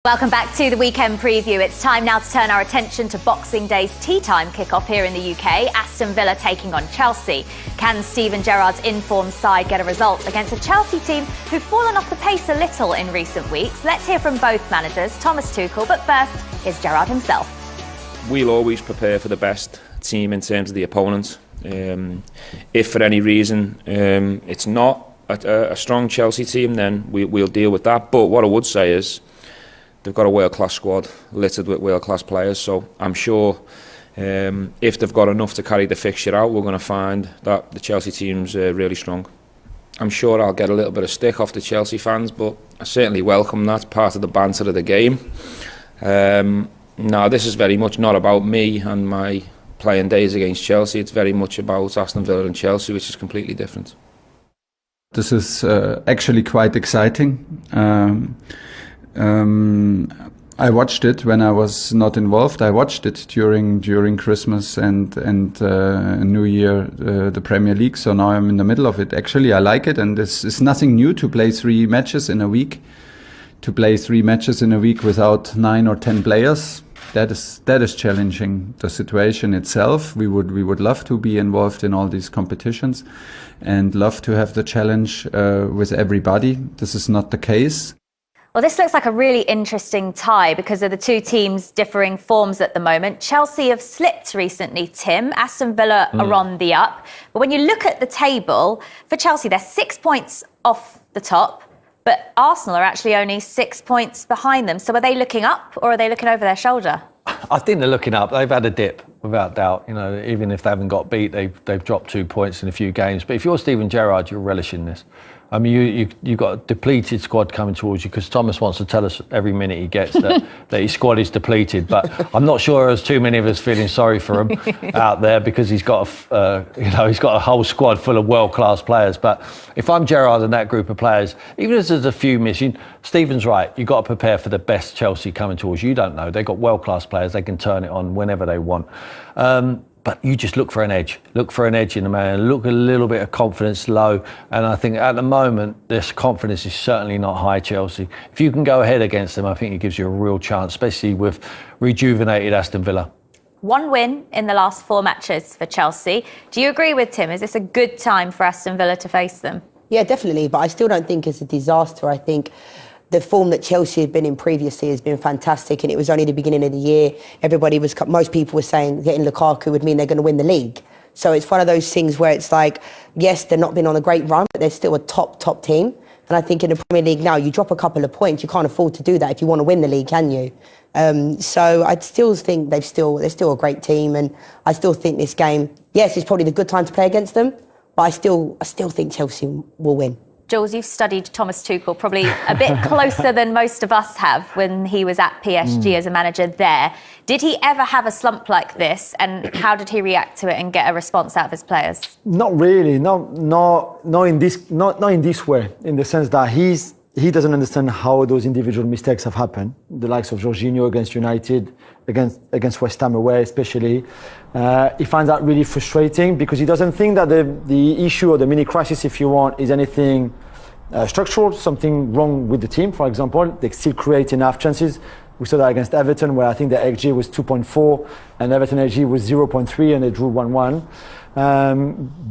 Welcome back to the weekend preview. It's time now to turn our attention to Boxing Day's tea time kick-off here in the UK. Aston Villa taking on Chelsea. Can Steven Gerrard's informed side get a result against a Chelsea team who've fallen off the pace a little in recent weeks? Let's hear from both managers, Thomas Tuchel, but first, here's Gerrard himself. We'll always prepare for the best team in terms of the opponent. If for any reason it's not a strong Chelsea team, then we'll deal with that. But what I would say is, they've got a world-class squad littered with world-class players, so I'm sure if they've got enough to carry the fixture out, we're going to find that the Chelsea team's really strong. I'm sure I'll get a little bit of stick off the Chelsea fans, but I certainly welcome that, part of the banter of the game. Now, this is very much not about me and my playing days against Chelsea. It's very much about Aston Villa and Chelsea, which is completely different. This is actually quite exciting. I watched it when I was not involved. I watched it during Christmas and New Year, the Premier League. So now I'm in the middle of it. Actually, I like it, and it's nothing new to play 3 matches in a week. To play 3 matches in a week without 9 or 10 players, that is challenging the situation itself. We would love to be involved in all these competitions, and love to have the challenge with everybody. This is not the case. Well, this looks like a really interesting tie because of the two teams' differing forms at the moment. Chelsea have slipped recently, Tim. Aston Villa are on the up. But when you look at the table, for Chelsea, they're 6 points off the top, but Arsenal are actually only 6 points behind them. So are they looking up or are they looking over their shoulder? I think they're looking up. They've had a dip, without doubt. You know, even if they haven't got beat, they've dropped 2 points in a few games. But if you're Steven Gerrard, you're relishing this. I mean, you've got a depleted squad coming towards you, because Thomas wants to tell us every minute he gets that his squad is depleted. But I'm not sure there's too many of us feeling sorry for him out there, because he's got a whole squad full of world-class players. But if I'm Gerrard and that group of players, even if there's a few missing, Stephen's right. You've got to prepare for the best Chelsea coming towards you. You don't know. They've got world-class players. They can turn it on whenever they want. But you just look for an edge. Look for an edge in the man. Look a little bit of confidence low. And I think at the moment, this confidence is certainly not high, Chelsea. If you can go ahead against them, I think it gives you a real chance, especially with rejuvenated Aston Villa. 1 win in the last 4 matches for Chelsea. Do you agree with Tim? Is this a good time for Aston Villa to face them? Yeah, definitely. But I still don't think it's a disaster. I think the form that Chelsea had been in previously has been fantastic, and it was only the beginning of the year. Most people were saying getting Lukaku would mean they're going to win the league. So it's one of those things where it's like, yes, they're not been on a great run, but they're still a top team. And I think in the Premier League now, you drop a couple of points, you can't afford to do that if you want to win the league, can you? So I still think they're still a great team, and I still think this game, yes, it's probably the good time to play against them, but I still think Chelsea will win. Jules, you've studied Thomas Tuchel probably a bit closer than most of us have when he was at PSG as a manager there. Did he ever have a slump like this, and how did he react to it and get a response out of his players? Not really, not in this way, in the sense that he doesn't understand how those individual mistakes have happened. The likes of Jorginho against United, against West Ham away especially. He finds that really frustrating, because he doesn't think that the issue or the mini crisis, if you want, is anything structural, something wrong with the team. For example, they still create enough chances. We saw that against Everton, where I think the XG was 2.4 and Everton XG was 0.3, and they drew 1-1.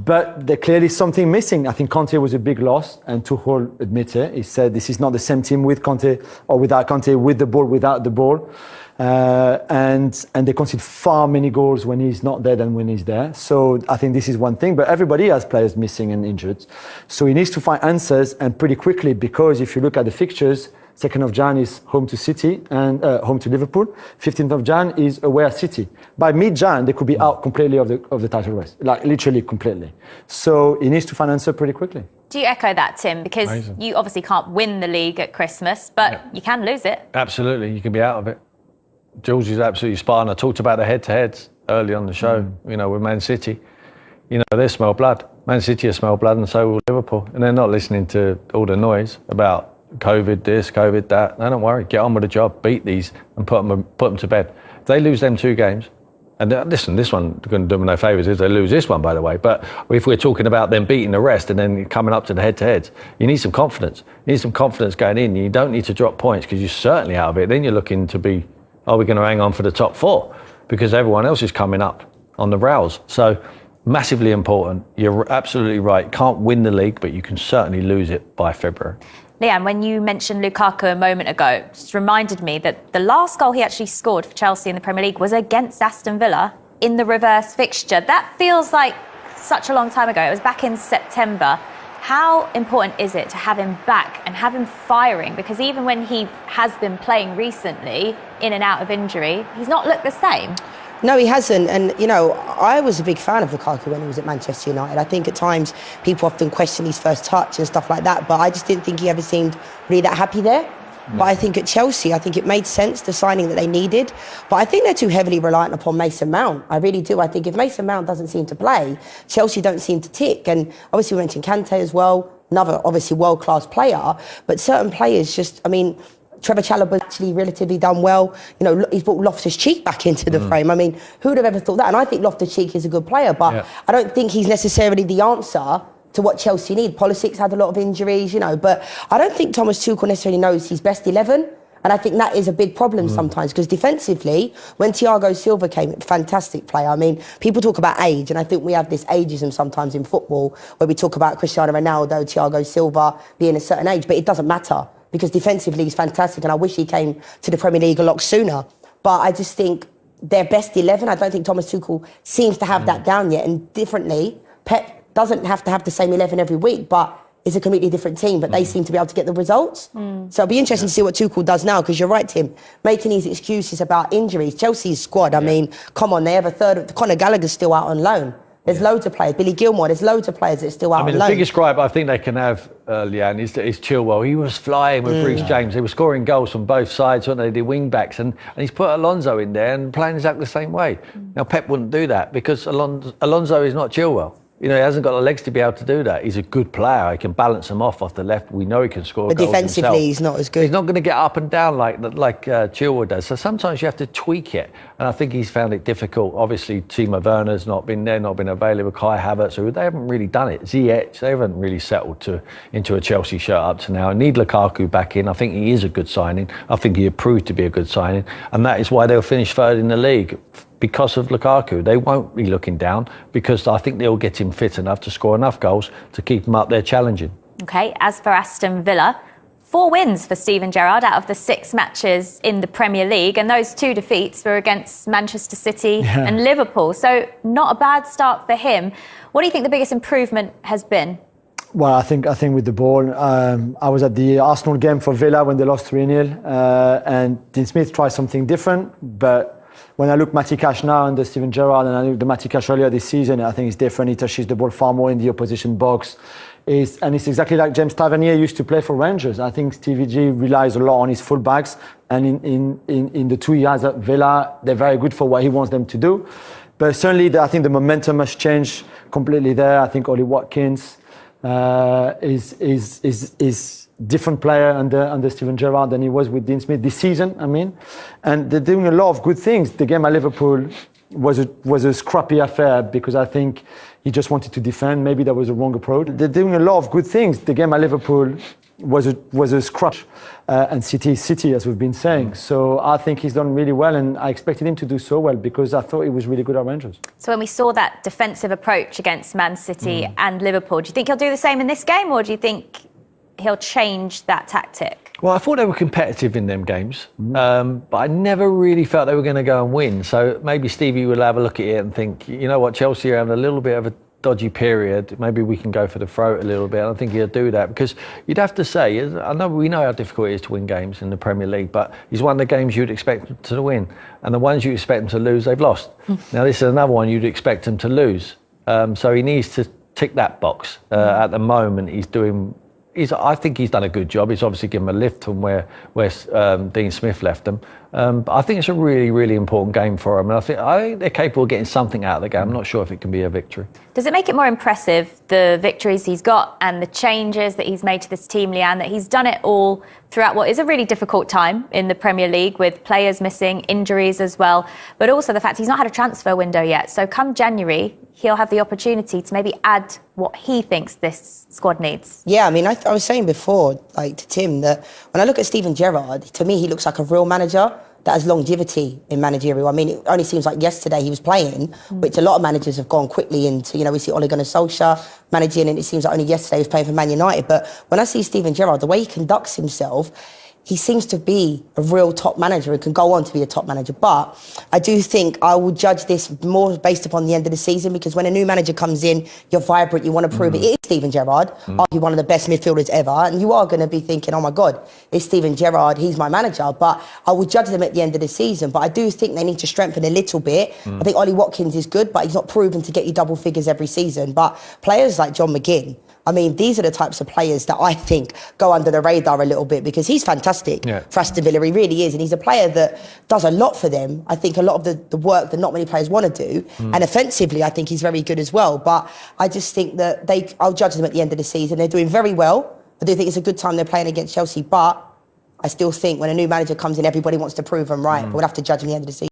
But there's clearly something missing. I think Conte was a big loss, and Tuchel admitted. He said this is not the same team with Conte or without Conte, with the ball, without the ball. And they concede far many goals when he's not there than when he's there. So I think this is one thing, but everybody has players missing and injured. So he needs to find answers, and pretty quickly, because if you look at the fixtures, 2nd of Jan is home to City and home to Liverpool. 15th of Jan is away at City. By mid-Jan, they could be out completely of the title race, like literally completely. So he needs to find an answer pretty quickly. Do you echo that, Tim? Because you obviously can't win the league at Christmas, but you can lose it. Absolutely, you can be out of it. Jules is absolutely spot on. I talked about the head-to-heads early on the show, with Man City. They smell blood. Man City smell blood, and so will Liverpool. And they're not listening to all the noise about COVID this, COVID that. No, don't worry. Get on with the job. Beat these and put them to bed. If they lose them 2 games, And listen, this one going to do them no favours if they lose this one, by the way. But if we're talking about them beating the rest and then coming up to the head-to-heads, you need some confidence. You need some confidence going in. You don't need to drop points because you're certainly out of it. Then you're looking to be, are we going to hang on for the top 4? Because everyone else is coming up on the rails. So massively important. You're absolutely right. Can't win the league, but you can certainly lose it by February. Leanne, when you mentioned Lukaku a moment ago, just reminded me that the last goal he actually scored for Chelsea in the Premier League was against Aston Villa in the reverse fixture. That feels like such a long time ago. It was back in September. How important is it to have him back and have him firing? Because even when he has been playing recently, in and out of injury, he's not looked the same. No, he hasn't. And, you know, I was a big fan of Lukaku when he was at Manchester United. I think at times people often question his first touch and stuff like that, but I just didn't think he ever seemed really that happy there. No. But I think at Chelsea, I think it made sense, the signing that they needed. But I think they're too heavily reliant upon Mason Mount. I really do. I think if Mason Mount doesn't seem to play, Chelsea don't seem to tick. And obviously we mentioned Kante as well, another obviously world-class player. But certain players just, I mean, Trevor Chalobah's actually relatively done well. You know, he's brought Loftus-Cheek back into the frame. I mean, who would have ever thought that? And I think Loftus-Cheek is a good player, but I don't think he's necessarily the answer to what Chelsea need. Pulisic had a lot of injuries, you know, but I don't think Thomas Tuchel necessarily knows his best 11. And I think that is a big problem sometimes, because defensively, when Thiago Silva came, fantastic player. I mean, people talk about age, and I think we have this ageism sometimes in football where we talk about Cristiano Ronaldo, Thiago Silva being a certain age, but it doesn't matter, because defensively he's fantastic, and I wish he came to the Premier League a lot sooner. But I just think their best 11, I don't think Thomas Tuchel seems to have that down yet. And differently, Pep doesn't have to have the same 11 every week, but it's a completely different team, but they seem to be able to get the results. So it'll be interesting to see what Tuchel does now, because you're right, Tim, making these excuses about injuries. Chelsea's squad, I mean, come on, they have a third of... Conor Gallagher's still out on loan. There's loads of players. Billy Gilmore, there's loads of players that are still out on loan. The biggest gripe I think they can have, Leanne, is Chilwell. He was flying with Reece James. They were scoring goals from both sides, weren't they? The wing backs. And he's put Alonso in there and playing exactly the same way. Now, Pep wouldn't do that because Alonso is not Chilwell. You know, he hasn't got the legs to be able to do that. He's a good player. He can balance them off the left. We know he can score but goals defensively, himself. he's not as good. He's not going to get up and down like Chilwell does. So sometimes you have to tweak it. And I think he's found it difficult. Obviously, Timo Werner's not been there, not been available. Kai Havertz, so they haven't really done it. Ziyech, they haven't really settled into a Chelsea shirt up to now. I need Lukaku back in. I think he is a good signing. I think he proved to be a good signing. And that is why they'll finish third in the league. Because of Lukaku. They won't be looking down because I think they'll get him fit enough to score enough goals to keep him up there challenging. OK, as for Aston Villa, 4 wins for Steven Gerrard out of the 6 matches in the Premier League, and those 2 defeats were against Manchester City and Liverpool. So not a bad start for him. What do you think the biggest improvement has been? Well, I think with the ball, I was at the Arsenal game for Villa when they lost 3-0, and Dean Smith tried something different, but when I look Matty Cash now and the Steven Gerrard, and I look the Matty Cash earlier this season, I think it's different. He touches the ball far more in the opposition box. And it's exactly like James Tavernier used to play for Rangers. I think Stevie G relies a lot on his fullbacks, and in the 2 years at Villa, they're very good for what he wants them to do. But certainly, I think the momentum has changed completely there. I think Ollie Watkins is different player under Steven Gerrard than he was with Dean Smith this season, I mean. And they're doing a lot of good things. The game at Liverpool was a scrappy affair because I think he just wanted to defend. Maybe that was a wrong approach. They're doing a lot of good things. The game at Liverpool was a scratch. And City, as we've been saying. So I think he's done really well, and I expected him to do so well because I thought he was really good at Rangers. So when we saw that defensive approach against Man City and Liverpool, do you think he'll do the same in this game, or do you think he'll change that tactic? Well, I thought they were competitive in them games, but I never really felt they were going to go and win. So maybe Stevie will have a look at it and think, you know what, Chelsea are having a little bit of a dodgy period. Maybe we can go for the throat a little bit. I don't think he'll do that because you'd have to say, we know how difficult it is to win games in the Premier League, but he's won the games you'd expect him to win, and the ones you expect him to lose, they've lost. Now this is another one you'd expect him to lose. So he needs to tick that box. At the moment, he's doing I think he's done a good job. He's obviously given them a lift from where Dean Smith left them. But I think it's a really, really important game for them. And I think they're capable of getting something out of the game. I'm not sure if it can be a victory. Does it make it more impressive, the victories he's got and the changes that he's made to this team, Leanne, that he's done it all throughout what is a really difficult time in the Premier League with players missing, injuries as well, but also the fact he's not had a transfer window yet. So come January, he'll have the opportunity to maybe add what he thinks this squad needs. Yeah, I mean, I was saying before, like to Tim, that when I look at Steven Gerrard, to me, he looks like a real manager that has longevity in managerial. I mean, it only seems like yesterday he was playing, which a lot of managers have gone quickly into. You know, we see Ole Gunnar Solskjaer managing, and it seems like only yesterday he was playing for Man United. But when I see Steven Gerrard, the way he conducts himself, he seems to be a real top manager and can go on to be a top manager. But I do think I will judge this more based upon the end of the season, because when a new manager comes in, you're vibrant, you want to prove it. It is Steven Gerrard, arguably one of the best midfielders ever, and you are going to be thinking, oh my God, it's Steven Gerrard, he's my manager. But I will judge them at the end of the season. But I do think they need to strengthen a little bit. I think Ollie Watkins is good, but he's not proven to get you double figures every season. But players like John McGinn, I mean, these are the types of players that I think go under the radar a little bit, because he's fantastic for Aston Villa, he really is. And he's a player that does a lot for them. I think a lot of the work that not many players want to do. And offensively, I think he's very good as well. But I just think that I'll judge them at the end of the season. They're doing very well. I do think it's a good time they're playing against Chelsea. But I still think when a new manager comes in, everybody wants to prove them right. But we'll have to judge them at the end of the season.